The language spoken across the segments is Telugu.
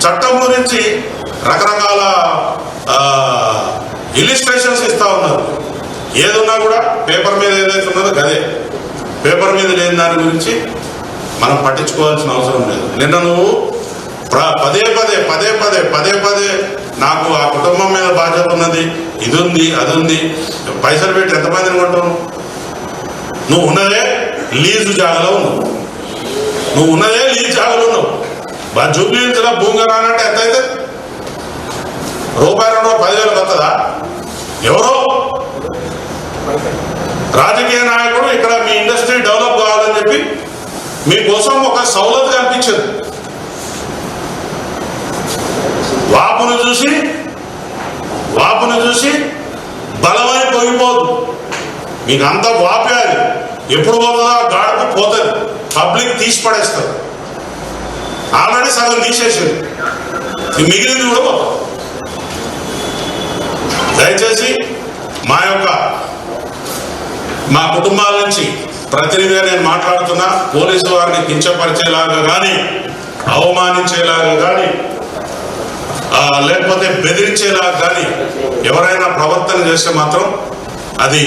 చట్టం గురించి రకరకాల ఇలిస్ట్రేషన్స్ ఇస్తా ఉన్నారు. ఏదున్నా కూడా పేపర్ మీద ఏదైతే ఉన్నదో అదే, పేపర్ మీద లేని దాని గురించి మనం పట్టించుకోవాల్సిన అవసరం లేదు. నిన్న నువ్వు పదే పదే నాకు ఆ కుటుంబం మీద బాధ్యత ఉన్నది, ఇది ఉంది, అది ఉంది, పైసలు పెట్టి ఎంతమందిని కొంటావు? నువ్వు ఉన్నదే లీజు జాగలో ఉన్నావు, జూబ్లీహిల్స్లో భూమిగా రానంటే ఎంత అయితే రూపాయి 10,000 వస్తుందా? ఎవరో రాజకీయ నాయకుడు ఇక్కడ మీ ఇండస్ట్రీ డెవలప్ కావాలని చెప్పి మీకోసం ఒక సౌలత్ కల్పించదు. వాపును చూసి బలమై పోయిపోదు. మీకు అంత వాపే అది ఎప్పుడు పోతుందో ఆ గాడికి పోతుంది, పబ్లిక్ తీసి పడేస్తారు. ఆల్రెడీ సగం తీసేసారు, మిగిలింది కూడా పోతుంది. దయచేసి మా కుటుంబాల నుంచి ప్రతినిధిగా నేను మాట్లాడుతున్నా. పోలీసు వారిని కించపరిచేలాగా కానీ, అవమానించేలాగా కానీ, లేకపోతే బెదిరించేలాగా కానీ ఎవరైనా ప్రవర్తన చేస్తే మాత్రం అది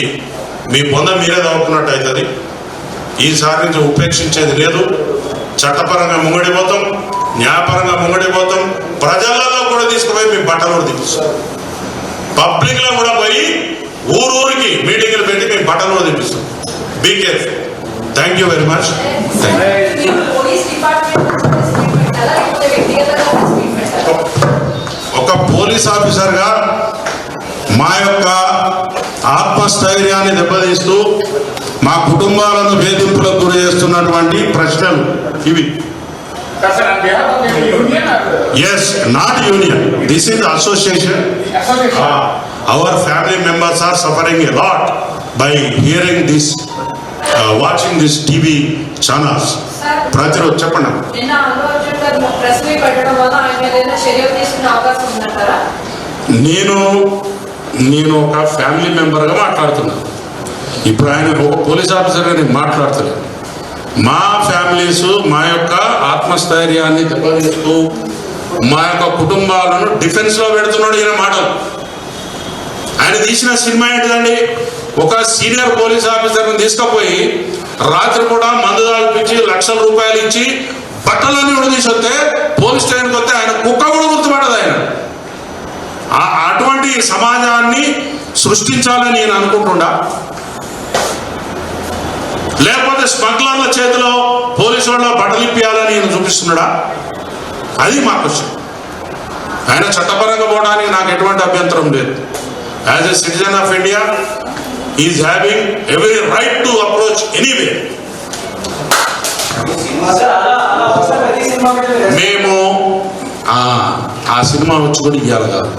మీ పొంద మీరే తవ్వుకున్నట్టు అవుతుంది. ఈసారి నుంచి ఉపేక్షించేది లేదు. చట్టపరంగా ముంగడిపోతాం, న్యాయపరంగా ముంగడిపోతాం. ప్రజలలో కూడా తీసుకుపోయి మీ బట్టలు కూడా తీపిస్తాం. పబ్లిక్ లో కూడా పోయి ఊరూరికి మీటింగ్లు పెట్టి మీ బట్టలు కూడా తీపిస్తాం. Be careful. Thank you very much. ఒక పోలీస్ ఆఫీసర్గా మా యొక్క ఆత్మస్థైర్యాన్ని దెబ్బతీస్తూ మా కుటుంబాలను వేధింపులకు గురి చేస్తున్నటువంటి ప్రశ్నలు ఇవి. Yes, not union, this is association. Our family members are suffering a lot by hearing this, watching this TV channels. ప్రతిరోజు చెప్పండి. నేను ఒక ఫ్యామిలీ మెంబర్గా మాట్లాడుతున్నాను. ఇప్పుడు ఆయన ఒక పోలీస్ ఆఫీసర్గా నేను మాట్లాడుతున్నాను. మా ఫ్యామిలీస్ మా యొక్క ఆత్మస్థైర్యాన్ని దెబ్బతీస్తూ మా యొక్క కుటుంబాలను డిఫెన్స్లో పెడుతున్నాడు ఈయన మాటలు. ఆయన తీసిన సినిమా ఏంటిదండి? ఒక సీనియర్ పోలీస్ ఆఫీసర్ని తీసుకుపోయి రాత్రి కూడా మందు దాల్పించి లక్షల రూపాయలు ఇచ్చి బట్టలన్నీ కూడా తీసుకొస్తే పోలీస్ స్టేషన్కి వస్తే ఆయన కుక్క కూడా గుర్తుపడదు. ఆయన అటువంటి సమాజాన్ని సృష్టించాలని నేను అనుకుంటున్నా. లేకపోతే స్మగ్లర్ల చేతిలో పోలీసు వాళ్ళ బట్టలు ఇప్పియాలని నేను చూపిస్తున్నాడా? అది మా క్వశ్చన్. ఆయన చట్టపరంగా పోవడానికి నాకు ఎటువంటి అభ్యంతరం లేదు. As a citizen of India is having every right to approach anyway. మేము ఆ సినిమా వచ్చి కూడా ఇవ్వాలి కాదు,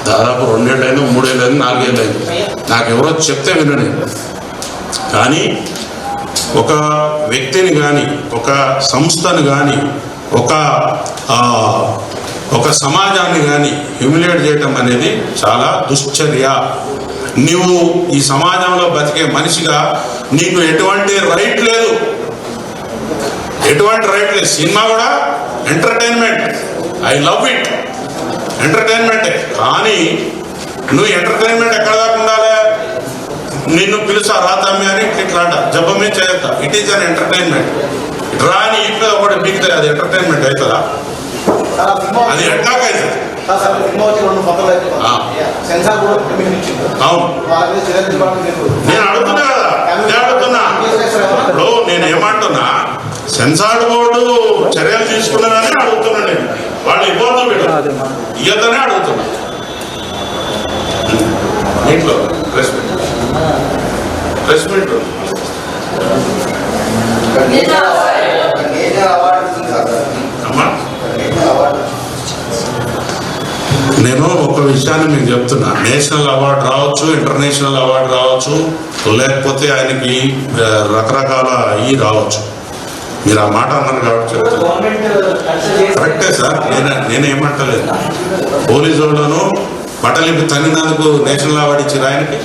దాదాపు 2 ఏళ్ళైనా 3 ఏళ్ళైనా 4 ఏళ్ళైనా నాకు ఎవరో చెప్తే విననే. కానీ ఒక వ్యక్తిని కానీ, ఒక సంస్థను కానీ, ఒక సమాజాన్ని కానీ హ్యూమిలేట్ చేయటం అనేది చాలా దుశ్చర్య. నువ్వు ఈ సమాజంలో బతికే మనిషిగా నీకు ఎటువంటి రైట్ లేదు, సినిమా కూడా ఎంటర్టైన్మెంట్, ఐ లవ్ ఇట్, ఎంటర్టైన్మెంటే. కానీ నువ్వు ఎంటర్టైన్మెంట్ ఎక్కడ దాకా ఉండాలి? నిన్ను పిలుసా రాతమ్మి అని ఇట్లా జబ్బమే చేయొద్దా? It is an entertainment. రాని ఇట్లా ఒకటి బిగితే అది ఎంటర్టైన్మెంట్ అవుతుందా? అది ఎట్లాగ అవుతుంది? అవును, నేను అడుగుతున్నా కదా, ఇప్పుడు నేను ఏమంటున్నా, సెన్సార్ బోర్డు చర్యలు తీసుకున్నారని అడుగుతున్నా. నేను వాళ్ళు ఇవ్వద్దు ఇవ్వద్దనే అడుగుతున్నా. ఇంట్లో ప్రెస్ మీట్ నేను ఒక విషయాన్ని మీకు చెప్తున్నా. నేషనల్ అవార్డు రావచ్చు, ఇంటర్నేషనల్ అవార్డు రావచ్చు, లేకపోతే ఆయనకి రకరకాల రావచ్చు. మీరు ఆ మాట అన్నారు కాబట్టి చెప్తున్నా. కరెక్టే సార్, నేనేమంటలేదు. పోలీసు వాళ్ళను బట్టలిపి తన్నినందుకు నేషనల్ అవార్డు ఇచ్చారు ఆయనకి.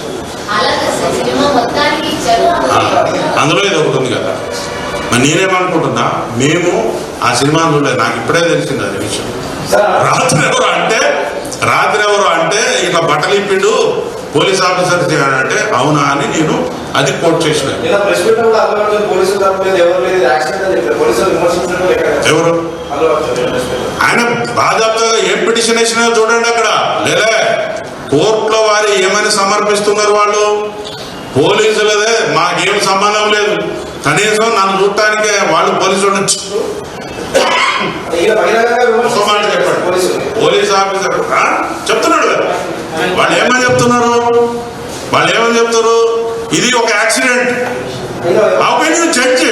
అందులో ఇది ఒకటి ఉంది కదా, మరి నేనేమనుకుంటున్నా, మేము ఆ సినిమా చూడలేదు, నాకు ఇప్పుడే తెలిసింది అది విషయం. రాత్రి ఎవరు అంటే ఇట్లా బట్టలు ఇప్పిండు పోలీస్ ఆఫీసర్ అంటే అవునా అని నేను అది కోట్ చేసిన. ఎవరు ఆయన బాధ్యతగా ఏం పిటిషన్ వేసినా చూడండి అక్కడ. లేదా కోర్టులో వారు ఏమైనా సమర్పిస్తున్నారు వాళ్ళు, పోలీసులదే మాకేం సంబంధం లేదు, కనీసం నన్ను చూడటానికే వాళ్ళు పోలీసులు నుంచి ఒక మాట చెప్పండి. పోలీస్ ఆఫీసర్ చెప్తున్నాడు, వాళ్ళు ఏమని చెప్తున్నారు, ఇది ఒక accident. How can you judge?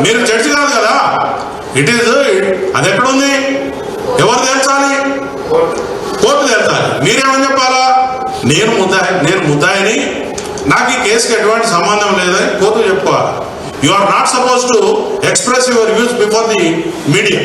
మీరు జడ్జి కాదు కదా, ఇట్ ఈస్. అది ఎక్కడుంది, ఎవరు తేల్చాలి? కోర్టు తేల్చాలి. మీరేమని చెప్పాలా, నేను ముద్దాయిని, నాకు ఈ కేసుకి ఎటువంటి సంబంధం లేదని కోర్టు చెప్పుకోవాలి. You are not suppose to express your views before the media.